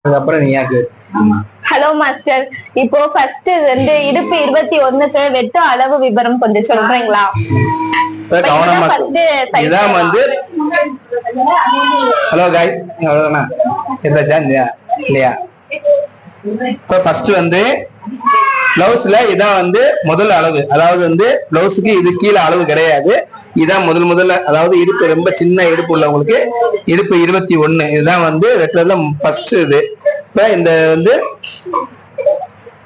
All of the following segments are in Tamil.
அதுக்கப்புறம் நீ யாக்கு. ஹலோ மாஸ்டர், இப்போ ஃபர்ஸ்ட் வந்து இடுப்பு 21க்கு வெட்டு அளவு விவரம் கொஞ்சம் சொல்றீங்களா? கவனமா இதான் வந்து ஹலோ காய் அவ்வளவுதானா இருந்தாச்சா இல்லையா? இப்போ ஃபர்ஸ்ட் வந்து பிளவுஸ்ல இதான் வந்து முதல் அளவு. அதாவது வந்து பிளவுஸுக்கு இது கீழே அளவு கிடையாது. இதான் முதல்ல அதாவது இடுப்பு ரொம்ப சின்ன இடுப்பு உள்ளவங்களுக்கு இடுப்பு 21 இதுதான் வந்து வெட்டுறதுல ஃபர்ஸ்ட் இது. இப்ப இந்த வந்து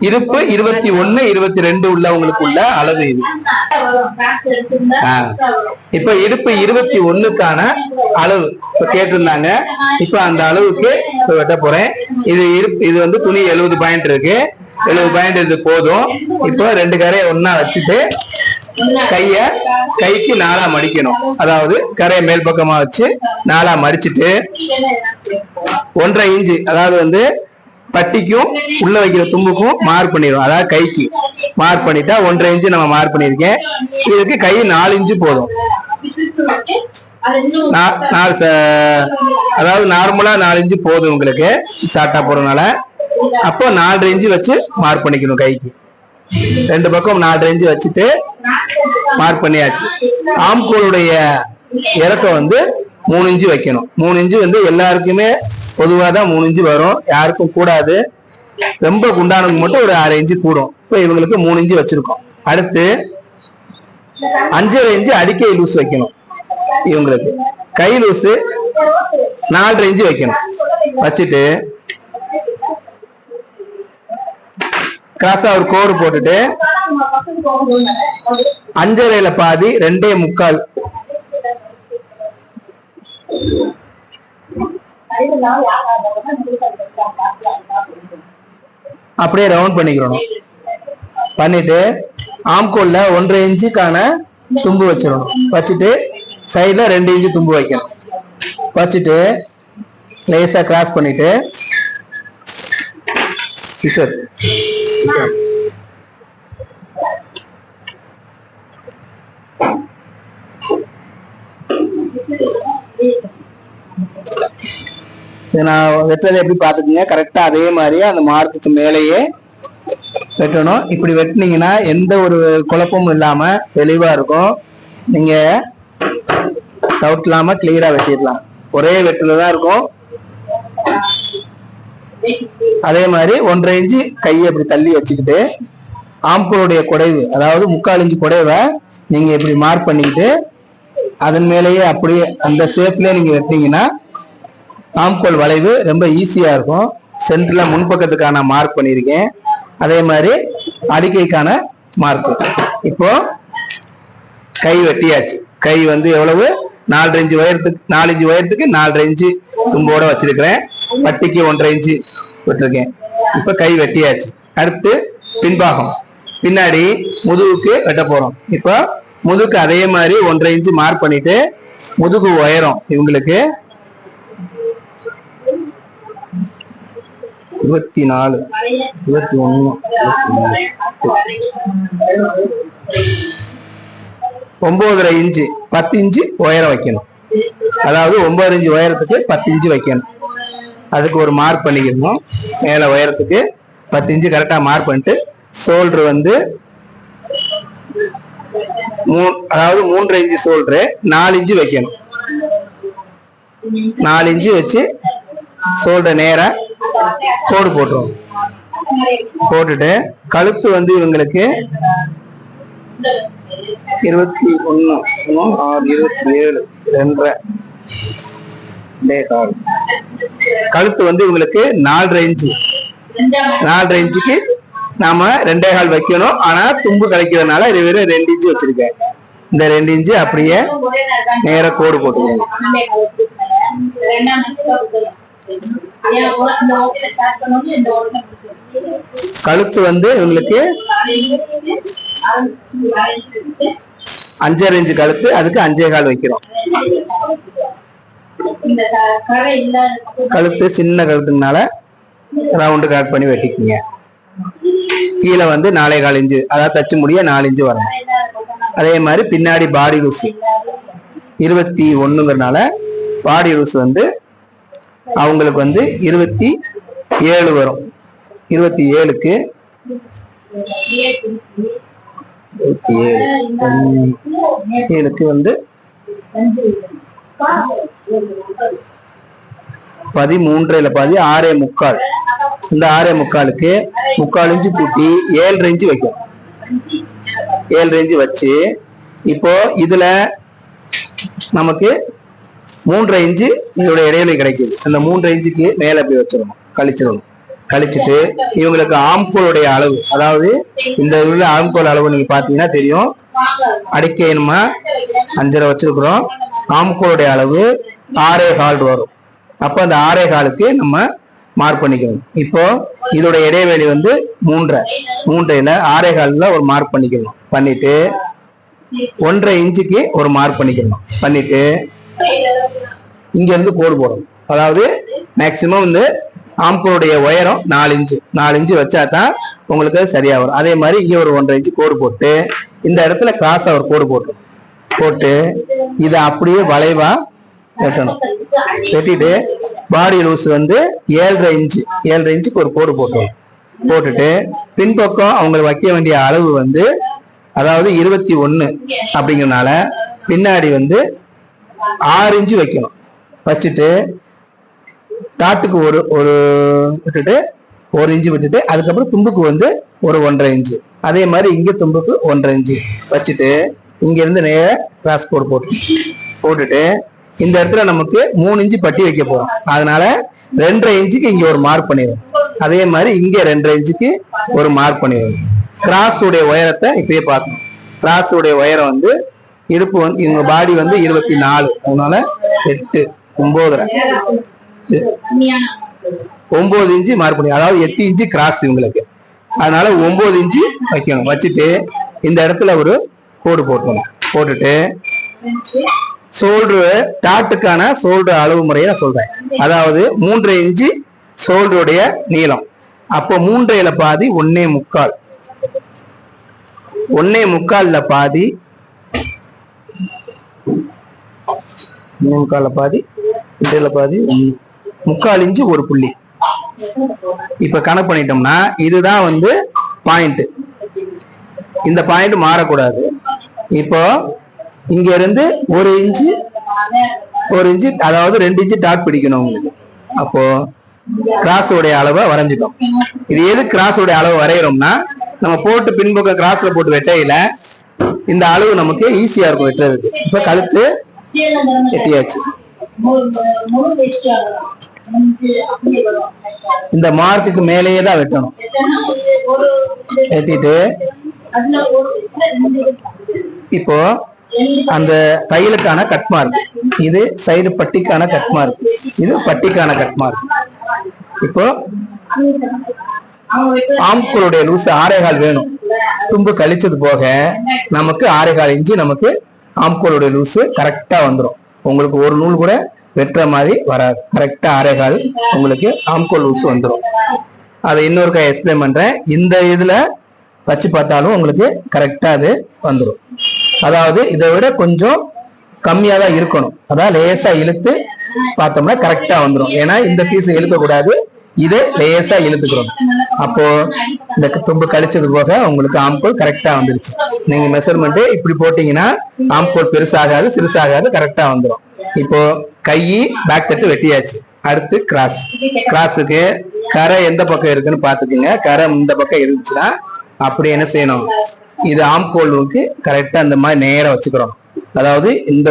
இடுப்பு 21 22 உள்ளவங்களுக்கு உள்ள அளவு இது. இப்ப இடுப்பு 21க்கான அளவு இப்ப கேட்டிருந்தாங்க. இப்ப அந்த அளவுக்கு இப்ப வெட்ட போறேன். இது வந்து துணி 70 பாயிண்ட் இருக்கு. 70 பாயிண்ட் இது போதும். இப்போ 2 கரையை ஒன்னா வச்சுட்டு கைக்கு 4 மடிக்கணும். அதாவது கரையை மேல் பக்கமா வச்சு 4 மடிச்சுட்டு 1.5 இன்ச்சு அதாவது வந்து பட்டிக்கும் உள்ள வைக்கிற தும்புக்கும் மார்க் பண்ணிடும். அதாவது கைக்கு மார்க் பண்ணிட்டா 1.5 இன்ச்சு நம்ம மார்க் பண்ணிருக்கேன். இதுக்கு கை 4 இன்ச்சு போதும். அதாவது நார்மலா 4 இன்ச்சு போதும் உங்களுக்கு ஷார்ட்டா போறதுனால. அப்போ 4.5 இன்ச்சு வச்சு மார்க் பண்ணிக்கணும். கைக்கு 2 பக்கம் 4.5 இன்ச்சு வச்சுட்டு மார்க் பண்ணியாச்சு. ஆம்கோலுடைய இறக்கம் வந்து 3 இன்ச்சு வைக்கணும். 3 இன்ச்சு வந்து எல்லாருக்குமே பொதுவாதான் 3 இன்ச்சு வரும். யாருக்கும் கூடாது. ரொம்ப குண்டானதுக்கு மட்டும் ஒரு 6 இன்ச்சு கூடும். இப்ப இவங்களுக்கு 3 இன்ச்சு வச்சிருக்கோம். அடுத்து 5.5 இன்ச்சு அடிக்கை லூஸ் வைக்கணும். இவங்களுக்கு கை லூஸ் 4.5 இன்ச்சு வைக்கணும். வச்சுட்டு கிராஸா ஒரு கோடு போட்டுட்டு 5.5ல பாதி 2.25 அப்படியே ரவுண்ட் பண்ணிக்கிறோம். பண்ணிட்டு ஆம்கோல்ல 1.5 இன்ச்சுக்கான தும்பு வச்சிடணும். வச்சுட்டு சைட்ல 2 இன்ச்சு தும்பு வைக்கணும். வச்சுட்டு லேசா கிராஸ் பண்ணிட்டு சிசர் நான் வெட்டுறதை எப்படி பாத்துக்கோங்க. கரெக்டா அதே மாதிரி அந்த மார்க்குக்கு மேலேயே வெட்டணும். இப்படி வெட்டினீங்கன்னா எந்த ஒரு குழப்பமும் இல்லாம தெளிவா இருக்கும். நீங்க டவுட் இல்லாம கிளியரா வெட்டிடலாம். ஒரே வெட்டுலதான் இருக்கும். அதே மாதிரி 1.5 இன்ச்சு கையை இப்படி தள்ளி வச்சுக்கிட்டு ஆம்கோலுடைய குடைவு அதாவது 3/4 இன்ச்சு குடைவை நீங்க இப்படி மார்க் பண்ணிக்கிட்டு அதன் மேலேயே அப்படியே அந்த சேஃப்லயே நீங்க வெட்டினீங்கன்னா ஆம்கோல் வளைவு ரொம்ப ஈஸியா இருக்கும். சென்டர்ல முன்பக்கத்துக்கான மார்க் பண்ணியிருக்கேன். அதே மாதிரி அடிக்கைக்கான மார்க். இப்போ கை வெட்டியாச்சு. கை வந்து எவ்வளவு 4 இன்ச்சு உயரத்துக்கு 4 இன்ச்சு உயரத்துக்கு 4.5 இன்ச்சு தும்போட வச்சிருக்கிறேன். பட்டிக்கு 1.5 இன்ச்சு விட்டுருக்கேன். இப்ப கை வெட்டியாச்சு. அடுத்து பின்பாகம் பின்னாடி முதுகுக்கு வெட்ட போறோம். இப்போ முதுகுக்கு அதே மாதிரி 1.5 இன்ச்சு மார்க் பண்ணிட்டு முதுகு உயரம் இவங்களுக்கு 24 21 9.5 இன்ச்சு 10 இன்ச்சு உயரம் வைக்கணும். அதாவது 9 இன்ச்சு உயரத்துக்கு 10 இன்ச்சு வைக்கணும். அதுக்கு ஒரு மார்க் பண்ணிக்கணும். மேல உயரத்துக்கு 10 இன்ச்சு கரெக்டா மார்க் பண்ணிட்டு ஷோல்டர் வந்து அதாவது 3.5 இன்ச்சு ஷோல்டரு 4 இன்ச்சு வைக்கணும். 4 இன்ச்சு வச்சு ஷோல்டர் நேரா கோடு போட்டுரும். போட்டுட்டு கழுத்து வந்து இவங்களுக்கு 21 6 27 2.5 கழுத்து வந்து இவங்களுக்கு 4.5 இன்ச்சு 4.5 இன்ச்சுக்கு நாம 2.25 வைக்கணும். ஆனா தும்பு கலைக்கிறதுனால இது வெறும் 2 இன்ச்சு வச்சிருக்கேன். இந்த 2 இன்ச்சு அப்படியே நேர கோடு போட்டுக்கணும். கழுத்து வந்து இவங்களுக்கு 5.5 இன்ச்சு கழுத்து. அதுக்கு 5.25 வைக்கிறோம். கழுத்து சின்ன கழுத்துனால ரவுண்டு கட் பண்ணி வெட்டிக்குங்க. கீழே வந்து 4.25 இன்ச்சு அதாவது தச்சு முடிய 4 இன்ச்சு வரணும். அதே மாதிரி பின்னாடி பாடி லூஸ் 21ங்கிறதுனால பாடி லூஸ் வந்து அவங்களுக்கு வந்து 20 7 வரும். 27க்கு 7க்கு வந்து 13 பாதி 6.25. இந்த 6.25க்கு 3/4 இன்ச்சு கூட்டி 7.5 இன்ச்சு வைக்கும். 7.5 இன்ச்சு வச்சு இப்போ இதுல நமக்கு 3.5 இன்ச்சு இதோட இடைவெளி கிடைக்குது. அந்த 3.5 இன்ச்சுக்கு மேல போய் வச்சிடணும், கழிச்சிடணும். கழிச்சுட்டு இவங்களுக்கு ஆம்கோலுடைய அளவு, அதாவது இந்த உள்ள ஆம்கோல் அளவு நீங்க பாத்தீங்கன்னா தெரியும். அடிக்கை நம்ம 5.5 வச்சிருக்கிறோம். ஆம்கோலுடைய அளவு 6.25 வரும். அப்ப அந்த 6.25க்கு நம்ம மார்க் பண்ணிக்கணும். இப்போ இதோட இடைவெளி வந்து 3.5ல 6.25ல ஒரு மார்க் பண்ணிக்கணும். பண்ணிட்டு 1.5 இன்ச்சுக்கு ஒரு மார்க் பண்ணிக்கணும். பண்ணிட்டு இங்க இருந்து கோடு போடணும். அதாவது மேக்சிமம் வந்து ஆம்கோலுடைய உயரம் 4 இன்ச்சு வச்சா தான் உங்களுக்கு சரியா வரும். அதே மாதிரி இங்க ஒரு 1.5 இன்ச்சு கோடு போட்டு இந்த இடத்துல கிராஸா ஒரு கோடு போட்டு இதை அப்படியே வளைவா வெட்டணும். வெட்டிட்டு பாடி லூஸ் வந்து 7.5 இன்ச்சுக்கு ஒரு கோடு போட்டுட்டு பின்பக்கம் அவங்களுக்கு வைக்க வேண்டிய அளவு வந்து அதாவது 21 அப்படிங்கிறதுனால பின்னாடி வந்து 6 இன்ச்சு வைக்கணும். வச்சுட்டு டாட்டுக்கு ஒரு விட்டுட்டு 1 இன்ச்சு விட்டுட்டு அதுக்கப்புறம் தும்புக்கு வந்து ஒரு 1.5 இன்ச்சு. அதே மாதிரி இங்க தும்புக்கு 1.5 இன்ச்சு வச்சுட்டு இங்க இருந்து நேர கிராஸ் கோடு போட்டுட்டு இந்த இடத்துல நமக்கு 3 இன்ச்சு பட்டி வைக்க போறோம். அதனால 2.5 இன்ச்சுக்கு இங்க ஒரு மார்க் பண்ணிடும். அதே மாதிரி இங்க 2.5 இன்ச்சுக்கு ஒரு மார்க் பண்ணிடும். கிராஸ் உடைய உயரத்தை இப்பயே பார்க்கணும். கிராஸ் உடைய உயரம் வந்து இடுப்பு வந்து இவங்க பாடி வந்து 24, அதனால 8 9 இன்ச்சு மார்க் பண்ணி, அதாவது 8 இன்ச்சு கிராஸ் இவங்களுக்கு. அதனால 9 இன்ச்சு வைக்கணும். வச்சுட்டு இந்த இடத்துல ஒரு கோடு போட்டுட்டு ஷோல்டர் டாட்டுக்கான ஷோல்டர் அளவு முறையை நான் சொல்றேன். அதாவது 3.5 இன்ச்சு ஷோல்டருடைய நீளம். அப்போ 3.5ல பாதி 1.25, 1.25ல பாதி 1.25ல பாதி 3/4 இன்ச்சு ஒரு புள்ளி. இப்ப கணக்கு பண்ணிட்டோம்னா இதுதான் வந்து பாயிண்ட். இந்த பாயிண்ட் மாறக்கூடாது. இப்போ இங்க இருந்து 1 இன்ச்சு அதாவது 2 இன்ச்சு டாட் பிடிக்கணும் உங்களுக்கு. அப்போ கிராஸ் உடைய அளவை வரைஞ்சிட்டோம். இது எது கிராஸ் உடைய அளவு வரைகிறோம்னா நம்ம போட்டு பின்பக்க கிராஸ்ல போட்டு வெட்டையில இந்த அளவு நமக்கு ஈஸியா இருக்கும் வெட்டுறதுக்கு. இப்ப கழுத்து வெட்டியாச்சு. இந்த மார்க்குக்கு மேலேயே தான் வெட்டணும். வெட்டிட்டு இப்போ அந்த தையலுக்கான கட் மார்க், இது சைடு பட்டிக்கான கட் மார்க், இது பட்டிக்கான கட் மார்க். இப்போ ஆம்கோலுடைய லூஸ் 6.25 வேணும். தும்பு கழிச்சது போக நமக்கு 6.25 இன்ச்சு நமக்கு ஆம்கோலுடைய லூஸ் கரெக்டா வந்துடும். உங்களுக்கு ஒரு நூல் கூட வெட்டுற மாதிரி வராது. கரெக்டா 6.25 உங்களுக்கு ஆம்கோல் லூஸ் வந்துடும். அதை இன்னொருக்கா எக்ஸ்பிளைன் பண்றேன். இந்த இதுல வச்சு பார்த்தாலும் உங்களுக்கு கரெக்டா அது வந்துடும். அதாவது இதை விட கொஞ்சம் கம்மியா தான் இருக்கணும். அதான் லேசா இழுத்து பார்த்தோம்னா கரெக்டா வந்துடும். ஏன்னா இந்த பீஸ் இழுக்க கூடாது, இதை லேசா இழுத்துக்கிறோம். அப்போ இந்த தும்பு கழிச்சது போக உங்களுக்கு ஆம்கோல் கரெக்டா வந்துருச்சு. நீங்க மெஷர்மெண்ட் இப்படி போட்டீங்கன்னா ஆம்கோல் பெருசாகாது சிறுசாகாது, கரெக்டா வந்துடும். இப்போ கை பேக் தட்டு வெட்டியாச்சு. அடுத்து கிராஸுக்கு கரை எந்த பக்கம் இருக்குன்னு பாத்துக்கோங்க. கரை இந்த பக்கம் இருந்துச்சுன்னா அப்படி என்ன செய்யணும், இது ஆம்கோலுக்கு கரெக்டா இந்த மாதிரி நேரம் வச்சுக்கிறோம். அதாவது இந்த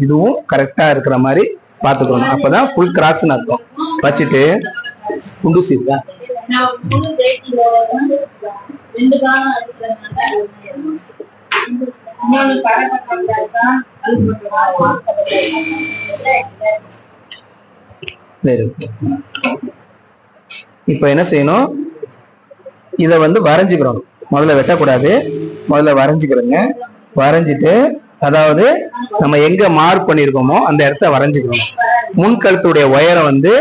இதுவும் கரெக்டா இருக்கிற மாதிரி பாத்துக்கிறோம். அப்பதான் ஃபுல் கிராஸ்ன்னு அர்த்தம். வச்சுட்டு குண்டு சீர்தா இப்ப என்ன செய்யணும், இத வந்து வரைஞ்சுக்கிறோம். முதல்ல வெட்டக்கூடாது, முதல்ல வரைஞ்சுக்கிறோங்க. வரைஞ்சிட்டு அதாவது நம்ம எங்க மார்க் பண்ணிருக்கோமோ அந்த இடத்த வரைஞ்சுக்கிறோம். முன்கழுத்துடைய உயரம் வந்து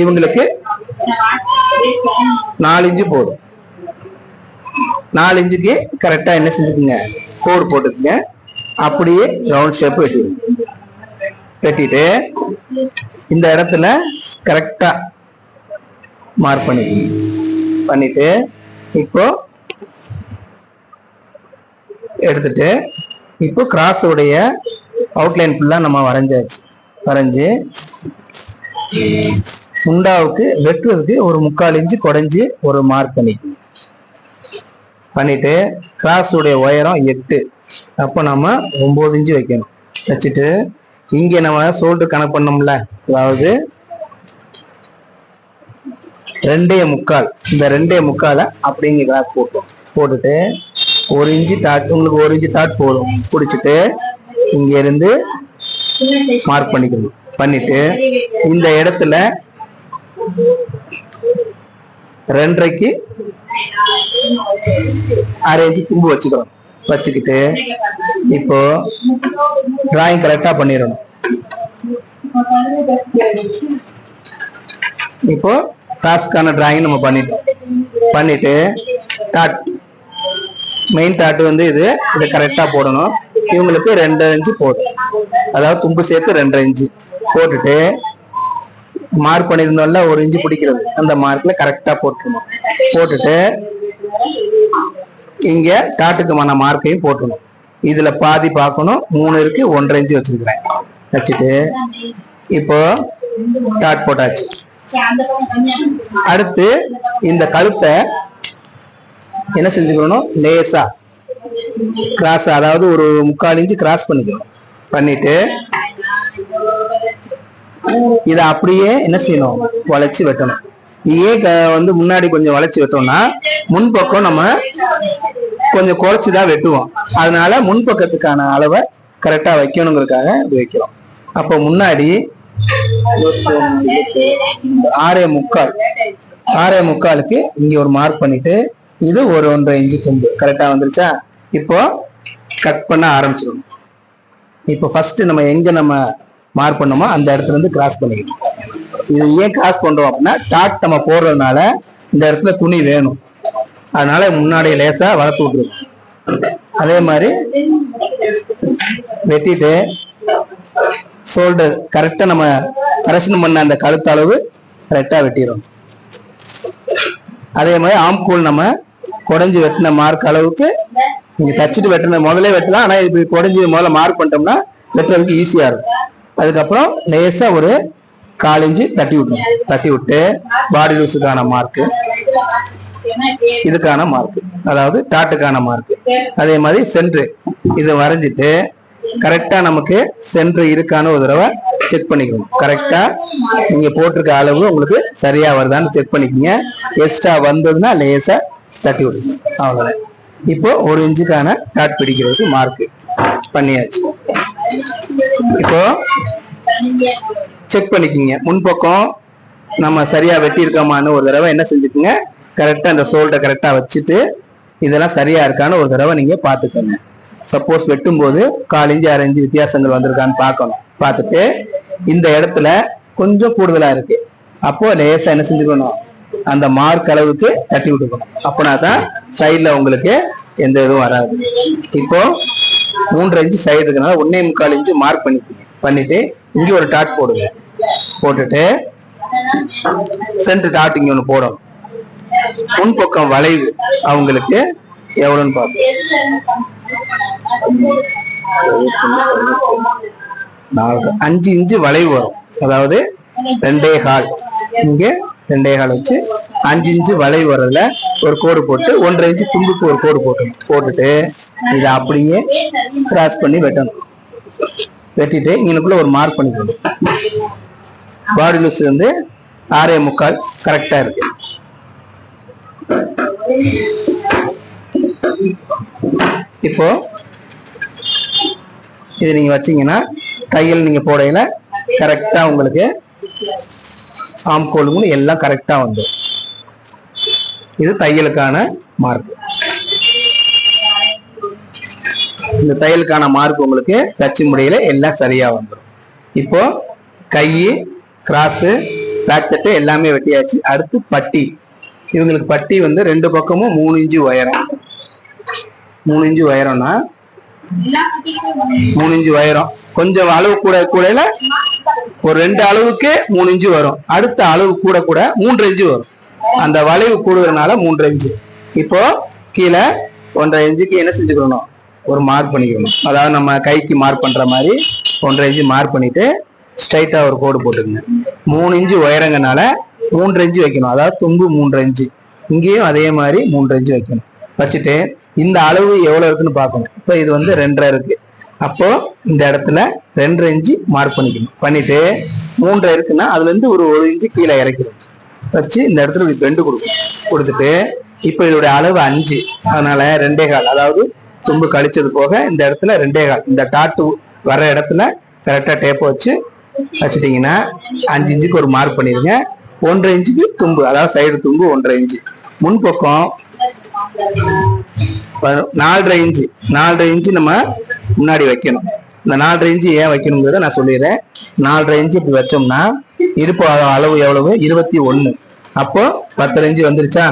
இவங்களுக்கு 4 இன்ச்சு போதும். 4 இன்ச்சுக்கு கரெக்டா என்ன செஞ்சுக்குங்க, கோடு போட்டுக்குங்க. அப்படியே ரவுண்ட் ஷேப் வெட்டிட்டு இந்த இடத்துல கரெக்டா மார்க் பண்ணிட்டு இப்போ எடுத்துட்டு இப்போ கிராஸ் உடைய அவுட்லைன் ஃபுல்லா நம்ம வரைஞ்சு முண்டாவுக்கு வெட்டுறதுக்கு ஒரு 3/4 இன்ச்சு குறைஞ்சி ஒரு மார்க் பண்ணிட்டு கிராஸ் உடைய உயரம் 8, அப்போ நம்ம 9 இன்ச்சு வைக்கணும். வச்சுட்டு இங்க நம்ம ஷோல்டர் கணக்கு பண்ணோம்ல, அதாவது 2.25, இந்த 2.25 அப்படிங்க கிராஸ் போட்டுட்டு 1 இன்ச்சு டாட், உங்களுக்கு 1 இன்ச்சு டாட் போதும். பிடிச்சிட்டு இங்க இருந்து மார்க் பண்ணிட்டு இந்த இடத்துல 2.5க்கு 1/2 இன்ச்சு தும்பு வச்சுக்கிட்டு இப்போ டிராயிங் கரெக்டா பண்ணிடணும். இப்போ கிராஸ்க்கான டிராயிங் நம்ம பண்ணிட்டு டாட், மெயின் டாட் வந்து இதை கரெக்டா போடணும். இவங்களுக்கு 2 இன்ச்சு போடும், அதாவது தும்பு சேர்த்து 2 இன்ச்சு போட்டுட்டு மார்க் பண்ணியிருந்தோம்ல 1 இன்ச்சு பிடிக்கிறது, அந்த மார்க்ல கரெக்டா போட்டுட்டு இங்க டாட்டுக்குமான மார்க்கையும் போட்டணும். இதுல பாதி பார்க்கணும், 3 இருக்கு, 1.5 இன்ச்சு வச்சிருக்கிறேன். வச்சுட்டு இப்போ டாட் போட்டாச்சு. அடுத்து இந்த கழுத்தை என்ன செஞ்சுக்கணும், லேசா கிராஸ், அதாவது ஒரு 3/4 இன்ச்சு கிராஸ் பண்ணிட்டு இதை அப்படியே என்ன செய்யணும், வளைச்சு வெட்டணும். ஏன் வந்து முன்னாடி கொஞ்சம் வளைச்சு வெட்டோம்னா முன்பக்கம் நம்ம கொஞ்சம் குறைச்சுதான் வெட்டுவோம், அதனால முன்பக்கத்துக்கான அளவை கரெக்டா வைக்கணுங்கிறதுக்காக இது வைக்கிறோம். அப்போ முன்னாடி 6.25க்கு இங்க ஒரு மார்க் பண்ணிட்டு இது ஒரு 1.5 இன்ச்சு தும்பு கரெக்டா வந்துருச்சா. இப்போ கட் பண்ண ஆரம்பிச்சிடணும். இப்போ ஃபர்ஸ்ட் நம்ம எங்க நம்ம மார்க் பண்ணோமோ அந்த இடத்துல இருந்து கிராஸ் பண்ணிக்கணும். இது ஏன் கிராஸ் பண்றோம் அப்படின்னா டாட் நம்ம போடுறதுனால இந்த இடத்துல துணி வேணும், அதனால முன்னாடியே லேசா வளர்த்து விட்டுருவோம். அதே மாதிரி வெட்டிட்டு ஷோல்டர் கரெக்டா நம்ம கரெக்ஷன் பண்ண அந்த கழுத்து அளவு கரெக்டா வெட்டிடும். அதே மாதிரி ஆம்கூல் நம்ம குறைஞ்சி வெட்டின மார்க் அளவுக்கு நீங்க தச்சுட்டு வெட்டின முதலே வெட்டலாம், ஆனா இப்படி குறைஞ்சி முதல்ல மார்க் பண்ணிட்டோம்னா வெட்டுறதுக்கு ஈஸியா இருக்கும். அதுக்கப்புறம் லேசா ஒரு 1/4 இன்ச்சு தட்டி விட்டு பாடி லூஸுக்கான மார்க்கு, இதுக்கான மார்க், அதாவது டாட்டுக்கான மார்க். அதே மாதிரி சென்ட்ரு இதை வரைஞ்சிட்டு கரெக்டா நமக்கு சென்ட்ரு இருக்கான ஒரு தடவை செக் பண்ணிக்கணும். கரெக்டா நீங்க போட்டிருக்க அளவு உங்களுக்கு சரியா வருதான்னு செக் பண்ணிக்கோங்க. எக்ஸ்ட்ரா வந்ததுன்னா லேசா தட்டி விடுங்க, அவ்வளவுதான். இப்போ 1 இன்ச்சுக்கான டாட் பிடிக்கிறதுக்கு மார்க் பண்ணியாச்சு. இப்போ செக் பண்ணிக்கோங்க, முன்பக்கம் நம்ம சரியா வெட்டி இருக்கோமான்னு ஒரு தடவை என்ன செஞ்சுக்கோங்க, கரெக்டா அந்த ஷோல்டர் கரெக்டா வச்சுட்டு இதெல்லாம் சரியா இருக்கான்னு ஒரு தடவை நீங்க பாத்துக்கோங்க. சப்போஸ் வெட்டும் போது 1/4 இன்ச்சு 1/2 இன்ச்சு வித்தியாசங்கள் வந்திருக்கான்னு பார்க்கணும். பார்த்துட்டு இந்த இடத்துல கொஞ்சம் கூடுதலா இருக்கு, அப்போ லேசா என்ன செஞ்சுக்கணும், அந்த மார்க் அளவுக்கு தட்டி விட்டுக்கணும். அப்பனா தான் சைட்ல உங்களுக்கு எந்த இதுவும் வராது. இப்போ 3.5 இன்ச்சு சைடு இருக்கனால 1.25 இன்ச்சு மார்க் பண்ணிட்டு இங்க ஒரு டாட் போடுங்க. போட்டுட்டு சென்டர் டாட் இங்க ஒண்ணு போடணும். முன்பக்கம் வளைவு அவங்களுக்கு எவ்வளவுன்னு பார்ப்போம். 5 இன்ச்சு வளைவு வரும், அதாவது 2.25 இங்க 2.25 வச்சு 5 இன்ச்சு வளைவு வரல ஒரு கோடு போட்டு 1.5 இன்ச்சு தும்புக்கு ஒரு கோடு போட்டுட்டு இதை அப்படியே கிராஸ் பண்ணி வெட்டணும். வெட்டிட்டு இங்கனுக்குள்ள ஒரு மார்க் பண்ணிக்கணும். பாடி லூஸ் வந்து 6.25 கரெக்டா இருக்கு. இப்போ இது நீங்க வச்சீங்கன்னா தையல் நீங்க போடையில கரெக்டா உங்களுக்கு ஆம்கோல் எல்லாம் கரெக்டா வந்துடும். இது தையலுக்கான மார்க். இந்த தையலுக்கான மார்க் உங்களுக்கு தச்சு முறையில எல்லாம் சரியா வந்துடும். இப்போ கை கிராஸ் பேக் தட்டு எல்லாமே வெட்டியாச்சு. அடுத்து பட்டி, இவங்களுக்கு பட்டி வந்து 2 பக்கமும் 3 இன்ச்சு உயரம். 3 இன்ச்சு உயரம்னா 3 இன்ச்சு உயரம், கொஞ்சம் அளவு கூடையில ஒரு 2 அளவுக்கு 3 இன்ச்சு வரும். அடுத்த அளவு கூட கூட 3 இன்ச்சு வரும். அந்த வளைவு கூடுறதுனால 3 இன்ச்சு. இப்போ கீழே 1.5 இன்ச்சுக்கு என்ன செஞ்சுக்கணும், ஒரு மார்க் பண்ணிக்கணும். அதாவது நம்ம கைக்கு மார்க் பண்ற மாதிரி 1.5 இன்ச்சு மார்க் பண்ணிட்டு ஸ்ட்ரைட்டா ஒரு கோடு போட்டுக்கணும். 3 இன்ச்சு உயரங்கனால 3 இன்ச்சு வைக்கணும். அதாவது தும்பு 3 இன்ச்சு, இங்கேயும் அதே மாதிரி 3 இன்ச்சு வைக்கணும். வச்சுட்டு இந்த அளவு எவ்வளவு இருக்குன்னு பார்க்கணும். இப்போ இது வந்து 2.5 இருக்கு. அப்போ இந்த இடத்துல 2.5 இன்ச்சு மார்க் பண்ணிக்கணும். பண்ணிட்டு 3 இருக்குன்னா அதுல இருந்து ஒரு 1 இன்ச்சு கீழே இறக்கணும். வச்சு இந்த இடத்துல பெண்டு கொடுத்துட்டு இப்போ இதோட அளவு 5, அதனால 2.25, அதாவது தும்பு கழிச்சது போக இந்த இடத்துல 2.25, இந்த டாட்டு வர இடத்துல கரெக்டா டேப்பை வச்சுட்டீங்கன்னா 5 இன்ச்சுக்கு ஒரு மார்க் பண்ணிருங்க. 1.5 இன்ச்சுக்கு தும்பு, அதாவது சைடு தும்பு 1.5 இன்ச்சு. முன்பக்கம் 4.5 இன்ச்சு, 4.5 இன்ச்சு நம்ம முன்னாடி வைக்கணும். இந்த 4.5 இன்ச்சு ஏன் வைக்கணுங்கிறத நான் சொல்லிடுறேன். 4.5 இன்ச்சு இப்படி வச்சோம்னா இடுப்பு அளவு எவ்வளவு, 21. அப்போ 10 இன்ச்சு வந்துருச்சா,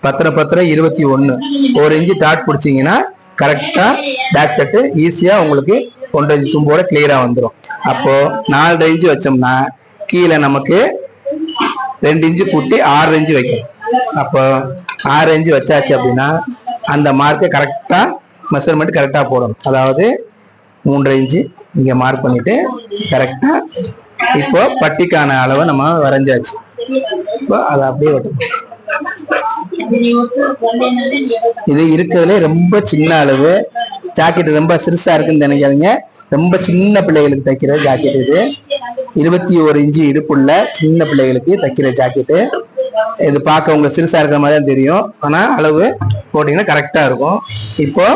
10 21. 1 இன்ச்சு டாட் பிடிச்சிங்கன்னா கரெக்டா பேக் கட்டு ஈஸியா உங்களுக்கு 1.5 இன்ச்சு தும்போட கிளியரா வந்துடும். அப்போ 4.5 இன்ச்சு வச்சோம்னா கீழே நமக்கு 2 இன்ச்சு கூட்டி 6 இன்ச்சு வைக்கணும். அப்போ 6 இன்ச்சு வச்சாச்சு அப்படின்னா அந்த மார்க்கை கரெக்டா மெஷர்மெண்ட் கரெக்டா போடணும். அதாவது 3.5 இன்ச்சு இங்க மார்க் பண்ணிட்டு கரெக்டா இப்போ பட்டிக்கான அளவை நம்ம வரைஞ்சாச்சு. இப்போ அதை அப்படியே வெட்டணும். இது இருக்கிறதுல ரொம்ப சின்ன அளவு ஜாக்கெட், ரொம்ப சிறுசா இருக்குன்னு நினைக்காதீங்க. ரொம்ப சின்ன பிள்ளைகளுக்கு தைக்கிற ஜாக்கெட் இது. 21 இன்ச்சு இடுப்புள்ள சின்ன பிள்ளைகளுக்கு தைக்கிற ஜாக்கெட்டு. இது பார்க்க உங்க சிறுசா இருக்கிற மாதிரி தான் தெரியும், ஆனா அளவு போட்டீங்கன்னா கரெக்டா இருக்கும். இப்போ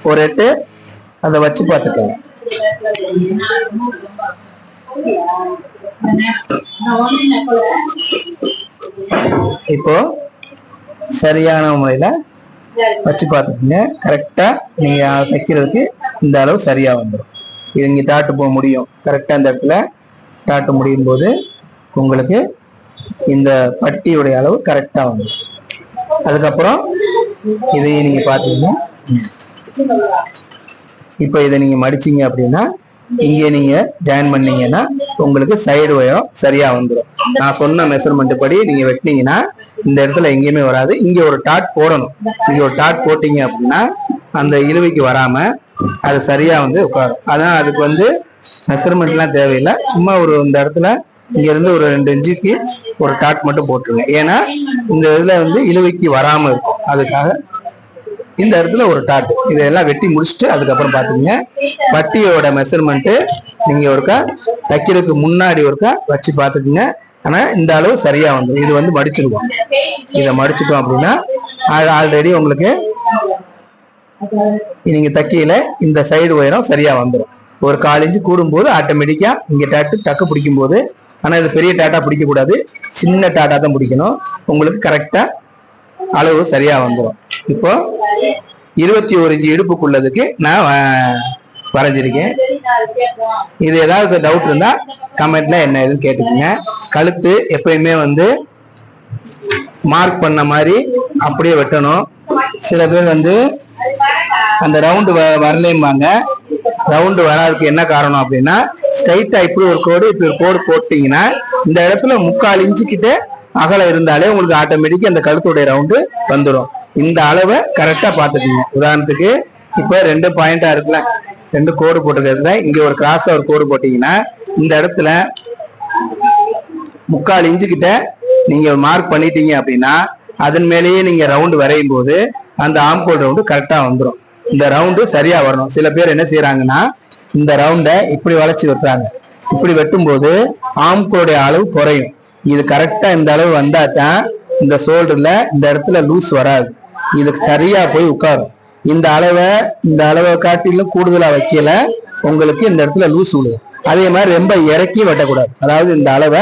ஒரு 8 அதை வச்சு பார்த்துக்கோங்க. இப்போ சரியான முறையில வச்சு பார்த்துக்கோங்க. கரெக்டா நீங்க தைக்கிறதுக்கு இந்த அளவு சரியா வந்துடும். இது இங்க டாட்டு போக முடியும். கரெக்டா இந்த இடத்துல டாட்டு முடியும் போது உங்களுக்கு இந்த பட்டியுடைய அளவு கரெக்டா வந்துடும். அதுக்கப்புறம் இதையும் நீங்க பாத்தீங்கன்னா இப்போ இதை நீங்க மடிச்சீங்க அப்படின்னா இங்கே நீங்க ஜாயின் பண்ணீங்கன்னா உங்களுக்கு சைடு உயரம் சரியா வந்துடும். நான் சொன்ன மெஷர்மெண்ட் படி நீங்க வெட்டினீங்கன்னா இந்த இடத்துல எங்கேயுமே வராது. இங்க ஒரு டாட் போடணும். இங்க ஒரு டாட் போட்டீங்க அப்படின்னா அந்த இழுவைக்கு வராம அது சரியா வந்து உட்காரும். அதான் அதுக்கு வந்து மெஷர்மெண்ட் எல்லாம் தேவையில்லை. சும்மா ஒரு இந்த இடத்துல இங்க இருந்து ஒரு 2 இன்ச்சுக்கு ஒரு டாட் மட்டும் போட்டுருங்க. ஏன்னா இந்த இதுல வந்து இழுவைக்கு வராம இருக்கும். அதுக்காக இந்த இடத்துல ஒரு டாட். இதெல்லாம் வெட்டி முடிச்சுட்டு அதுக்கப்புறம் பாத்துக்கங்க. பட்டியோட மெஷர்மெண்ட் நீங்க ஒருக்கா தைக்கிறதுக்கு முன்னாடி ஒருக்கா வச்சு பாத்துக்குங்க. ஆனா இந்த அளவு சரியா வந்துடும். இது வந்து மடிச்சிருவோம். இதை மடிச்சிட்டோம் அப்படின்னா ஆல்ரெடி உங்களுக்கு நீங்க தைக்கையில இந்த சைடு உயரம் சரியா வந்துடும். ஒரு 1/4 இன்ச்சு கூடும்போது ஆட்டோமேட்டிக்கா இங்க டாட்டு டக்கு பிடிக்கும் போது, ஆனா இது பெரிய டாட்டா பிடிக்க கூடாது, சின்ன டாட்டா தான் பிடிக்கணும். உங்களுக்கு கரெக்டா அளவு சரியா வந்துடும். இப்போ 21 இன்ச்சு இடுப்புக்குள்ளதுக்கு நான் வரைஞ்சிருக்கேன். இது ஏதாவது டவுட் இருந்தா கமெண்ட்ல என்ன எதுன்னு கேட்டுக்கோங்க. கழுத்து எப்பயுமே வந்து மார்க் பண்ண மாதிரி அப்படியே வெட்டணும். சில பேர் வந்து அந்த ரவுண்டு வரலைம்பாங்க. ரவுண்டு வராதுக்கு என்ன காரணம் அப்படின்னா ஸ்ட்ரைட்டா இப்படி ஒரு கோடு இப்படி ஒரு கோடு போட்டீங்கன்னா இந்த இடத்துல 3/4 இன்ச்சு கிட்ட அகலம் இருந்தாலே உங்களுக்கு ஆட்டோமேட்டிக்கா அந்த கழுத்துடைய ரவுண்டு வந்துடும். இந்த அளவை கரெக்டா பாத்துக்கீங்க. உதாரணத்துக்கு இப்ப 2 பாயிண்டா இருக்குல்ல, 2 கோடு போட்டுக்கிறதுல இங்க ஒரு கிராஸா ஒரு கோடு போட்டீங்கன்னா இந்த இடத்துல 3/4 இன்ச்சு கிட்ட நீங்க மார்க் பண்ணிட்டீங்க அப்படின்னா அதன் மேலேயே நீங்க ரவுண்டு வரையும் போது அந்த ஆம்கோல் ரவுண்டு கரெக்டா வந்துடும். இந்த ரவுண்டு சரியா வரணும். சில பேர் என்ன செய்யறாங்கன்னா இந்த ரவுண்டை இப்படி வளைச்சு வெட்டுறாங்க. இப்படி வெட்டும் போது ஆம்கோலுடைய அளவு குறையும். இது கரெக்டா இந்த அளவு வந்தா தான் இந்த ஷோல்டர்ல இந்த இடத்துல லூஸ் வராது. இது சரியா போய் உட்காரும். இந்த அளவை காட்டிலும் கூடுதலா வைக்கல உங்களுக்கு இந்த இடத்துல லூஸ் விழுகும். அதே மாதிரி ரொம்ப இறக்கி வெட்டக்கூடாது. அதாவது இந்த அளவை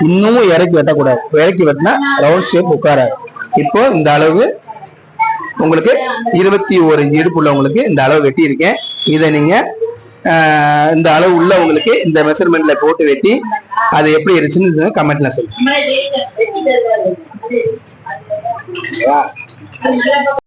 இன்னமும் இறக்கி வெட்டக்கூடாது. இறக்கி வெட்டினா ரவுண்ட் ஷேப் உட்காராது. இப்போ இந்த அளவு உங்களுக்கு 21 இன்ச்சு இடுப்புள்ளவங்களுக்கு இந்த அளவு வெட்டி இருக்கேன். இதை நீங்க இந்த அளவு உள்ளவங்களுக்கு இந்த மெஷர்மெண்ட்ல போட்டு வெட்டி அது எப்படி இருந்துச்சுன்னு கமெண்ட்ல சொல்லுங்க.